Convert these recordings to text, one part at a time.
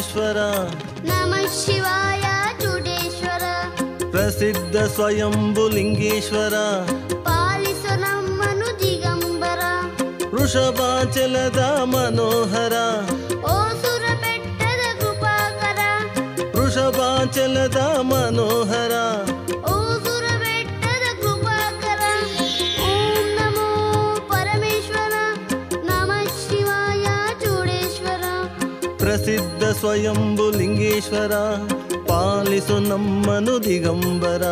ಪರಮೇಶ್ವರ ನಮಃ ಶಿವಾಯ ಚೂಡೇಶ್ವರ ಪ್ರಸಿದ್ಧ ಸ್ವಯಂಭುಲಿಂಗೇಶ್ವರ ಪಾಲಿಸು ನಮ್ಮನು ದಿಗಂಬರ ವೃಷಭಾಚಲದ ಮನೋಹರ ಓಸುರ ಬೆಟ್ಟದ ಕೃಪಾಕರ ವೃಷಭಾಚಲದ ಮನೋಹರ ಓಸುರ ಬೆಟ್ಟದ ಕೃಪಾಕರ ಓಂ ನಮೋ ಪರಮೇಶ್ವರ ನಮಃ ಶಿವಾಯ ಚೂಡೇಶ್ವರ ಪ್ರಸಿದ್ಧ ಸ್ವಯಂಭುಲಿಂಗೇಶ್ವರ ಪಾಲಿಸು ನಮ್ಮನು ದಿಗಂಬರ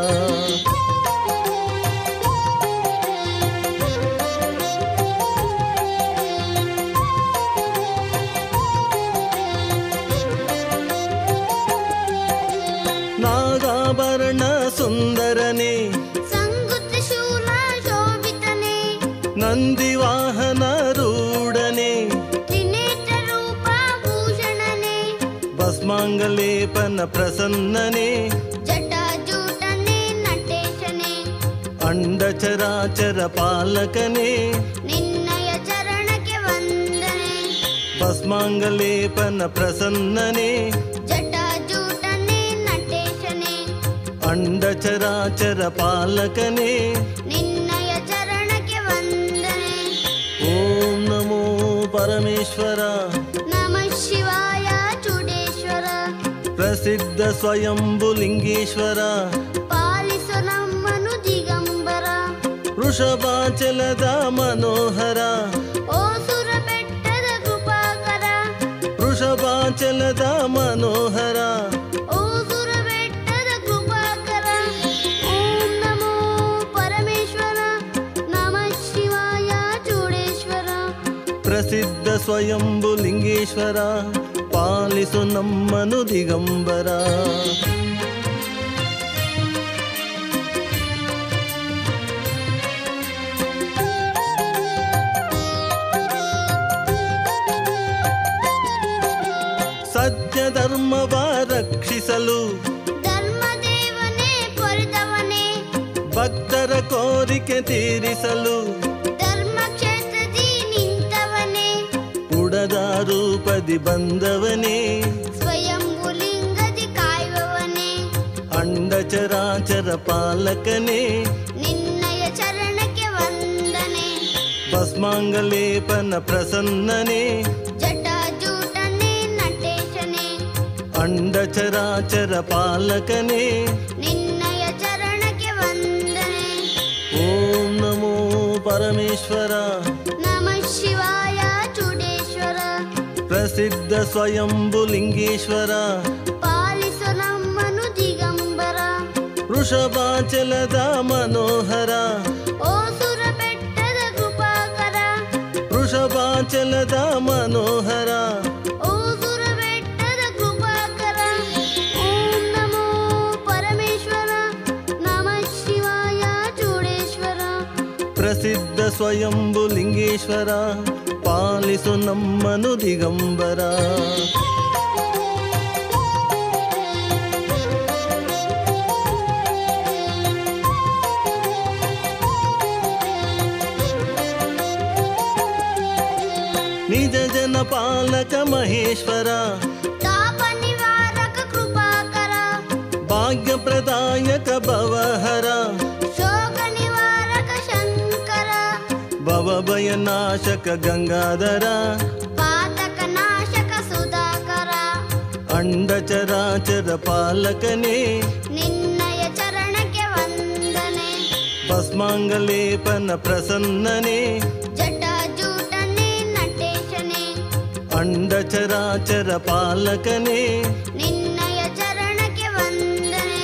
ನಾಗಾಭರಣ ಸುಂದರನೇ ಸಂಗುತ್ತ ಶೂಲ ಶೋಭಿತನೇ ನಂದಿವಾಹನ ರೂಢನೆ ತ್ರಿನೇತ್ರ ರೂಪ ಭೂಷಣನೇ ಭಸ್ಮಾಂಗಲೇಪನ ಪ್ರಸನ್ನನೆ ಜಟಾಜೂಟನೇ ನಟೇಶನೇ ಅಂಡಚರಾಚರ ಪಾಲಕನೇ ನಿನ್ನಯ ಚರಣಕ್ಕೆ ವಂದನೆ ಭಸ್ಮಾಂಗಲೇಪನ ಪ್ರಸನ್ನನೆ ಜಟಾಜೂಟನೇ ನಟೇಶನೇ ಅಂಡಚರಾಚರ ಪಾಲಕನೇ ನಿನ್ನಯ ಚರಣಕ್ಕೆ ವಂದನೆ ಓಂ ನಮೋ ಪರಮೇಶ್ವರ ನಮಃ ಶಿವಾಯ ಚೂಡೇಶ್ವರ ಪ್ರಸಿದ್ಧ ಸ್ವಯಂಭುಲಿಂಗೇಶ್ವರ ಪಾಲಿಸು ನಮ್ಮನು ದಿಗಂಬರ ವೃಷಭಾಚಲದ ಮನೋಹರ ಓಸುರ ಬೆಟ್ಟದ ಕೃಪಾಕರ ವೃಷಭಾಚಲದ ಮನೋಹರ ಓಸುರ ಬೆಟ್ಟದ ಕೃಪಾಕರ ಓಂ ನಮೋ ಪರಮೇಶ್ವರ ನಮಃ ಶಿವಾಯ ಚೂಡೇಶ್ವರ ಪ್ರಸಿದ್ಧ ಸ್ವಯಂಭುಲಿಂಗೇಶ್ವರ ಪಾಲಿಸು ನಮ್ಮನು ದಿಗಂಬರ ಸತ್ಯ ಧರ್ಮವ ರಕ್ಷಿಸಲು ಧರ್ಮದೇವನೇ ಪೊರೆದವನೇ ಭಕ್ತರ ಕೋರಿಕೆ ತೀರಿಸಲು ಧರ್ಮಕ್ಷೇತ್ರದಿ ನಿಂತವನೇ ಉಡದ ರೂಪದಿ ಬಂದವನೇ ಸ್ವಯಂಭುಲಿಂಗದಿ ಕಾಯುವವನೇ ಅಂಡಚರಾಚರ ಪಾಲಕನೇ ನಿನ್ನಯ ಚರಣಕ್ಕೆ ವಂದನೆ ಭಸ್ಮಾಂಗಲೇಪನ ಪ್ರಸನ್ನನೇ ಜಟಾಜೂಟನೇ ನಟೇಶನೇ ಅಂಡಚರಾಚರ ಪಾಲಕನೇ ನಿನ್ನಯ ಚರಣಕ್ಕೆ ವಂದನೆ ಓಂ ನಮೋ ಪರಮೇಶ್ವರ ನಮಃ ಶಿವಾಯ ಚೂಡೇಶ್ವರ ಪ್ರಸಿದ್ಧ ಸ್ವಯಂಭುಲಿಂಗೇಶ್ವರ ಪಾಲಿಸು ನಮ್ಮನು ದಿಗಂಬರ ವೃಷಭಾಚಲದ ಮನೋಹರ ಓಸುರ ಬೆಟ್ಟದ ಕೃಪಾಕರ ವೃಷಭಾಚಲದ ಮನೋಹರ ಓಸುರ ಬೆಟ್ಟದ ಕೃಪಾಕರ ಓಂ ನಮೋ ಪರಮೇಶ್ವರ ನಮಃ ಶಿವಾಯ ಚೂಡೇಶ್ವರ ಪ್ರಸಿದ್ಧ ಸ್ವಯಂಭುಲಿಂಗೇಶ್ವರ ಪಾಲಿಸು ನಮ್ಮನು ದಿಗಂಬರ ನಿಜ ಜನ ಪಾಲಕ ಮಹೇಶ್ವರ ತಾಪ ನಿವಾರಕ ಕೃಪಾಕರ ಭಾಗ್ಯ ಪ್ರದಾಯಕ ಭವಹರ ಶೋಕ ನಿವಾರಕ ಶಂಕರ ಭವಭಯನಾಶಕ ಗಂಗಾಧರ ಪಾತಕ ನಾಶಕ ಸುಧಾಕರ ಅಂಡಚರಾಚರ ಪಾಲಕನೇ ನಿನ್ನಯ ಚರಣಕ್ಕೆ ವಂದನೆ ಭಸ್ಮಾಂಗಲೇಪನ ಪ್ರಸನ್ನನೇ ಜಟಾಜೂಟನೇ ನಟೇಶನೇ ಅಂಡಚರಾಚರ ಪಾಲಕನೇ ನಿನ್ನಯ ಚರಣಕ್ಕೆ ವಂದನೆ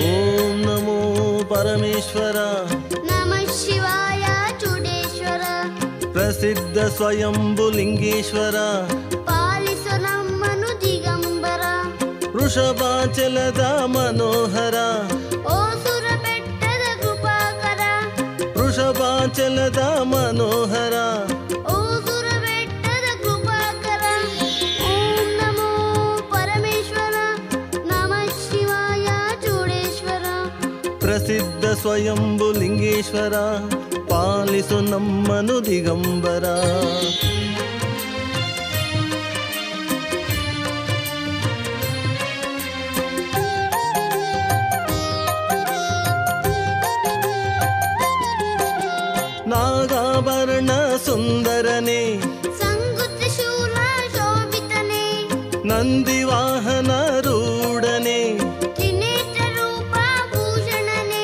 ಓಂ ನಮೋ ಪರಮೇಶ್ವರ ನಮಃ ಶಿವಾಯ ಚೂಡೇಶ್ವರ ಪ್ರಸಿದ್ಧ ಸ್ವಯಂಭುಲಿಂಗೇಶ್ವರ ಪಾಲಿಸು ನಮ್ಮನು ದಿಗಂಬರ ವೃಷಭಾಚಲದ ಮನೋಹರ ಓಸುರ ಬೆಟ್ಟದ ಕೃಪಾಕರ ವೃಷಭಾಚಲದ ಮನೋಹರ ಓಸುರ ಬೆಟ್ಟದ ಕೃಪಾಕರ ಓಂ ನಮೋ ಪರಮೇಶ್ವರ ನಮಃ ಶಿವಾಯ ಚೂಡೇಶ್ವರ ಪ್ರಸಿದ್ಧ ಸ್ವಯಂಭುಲಿಂಗೇಶ್ವರ ಪಾಲಿಸು ನಮ್ಮನು ದಿಗಂಬರ ನಾಗಾಭರಣ ಸುಂದರನೇ ಸಂಗುತ್ತ ಶೂಲ ಶೋಭಿತನೇ ನಂದಿವಾಹನ ರೂಢನೇ ತ್ರಿನೇತ್ರ ರೂಪ ಭೂಷಣನೇ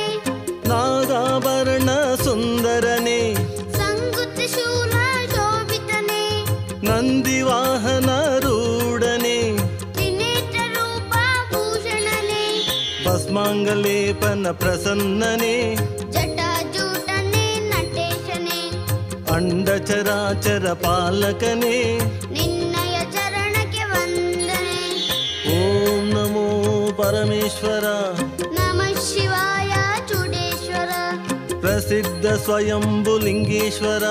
ನಾಗಾಭರಣ ಸುಂದರನೇ ಸಂಗುತ್ತ ಶೂಲ ಶೋಭಿತನೇ ನಂದಿವಾಹನ ರೂಢನೇ ತ್ರಿನೇತ್ರ ರೂಪ ಭೂಷಣನೇ ಭಸ್ಮಾಂಗಲೇಪನ ಪ್ರಸನ್ನನೇ ಜಟಾಜೂಟನೇ ನಟೇಶನೇ ಅಂಡಚರಾಚರ ಪಾಲಕನೇ ನಿನ್ನಯ ಚರಣಕ್ಕೆ ವಂದನೆ ಓಂ ನಮೋ ಪರಮೇಶ್ವರ ನಮಃ ಶಿವಾಯ ಚೂಡೇಶ್ವರ ಪ್ರಸಿದ್ಧ ಸ್ವಯಂಭುಲಿಂಗೇಶ್ವರ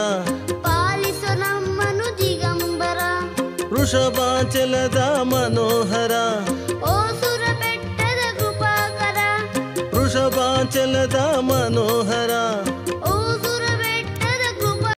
ಪಾಲಿಸು ನಮ್ಮನು ದಿಗಂಬರ ವೃಷಭಾಚಲದ ಮನೋಹರ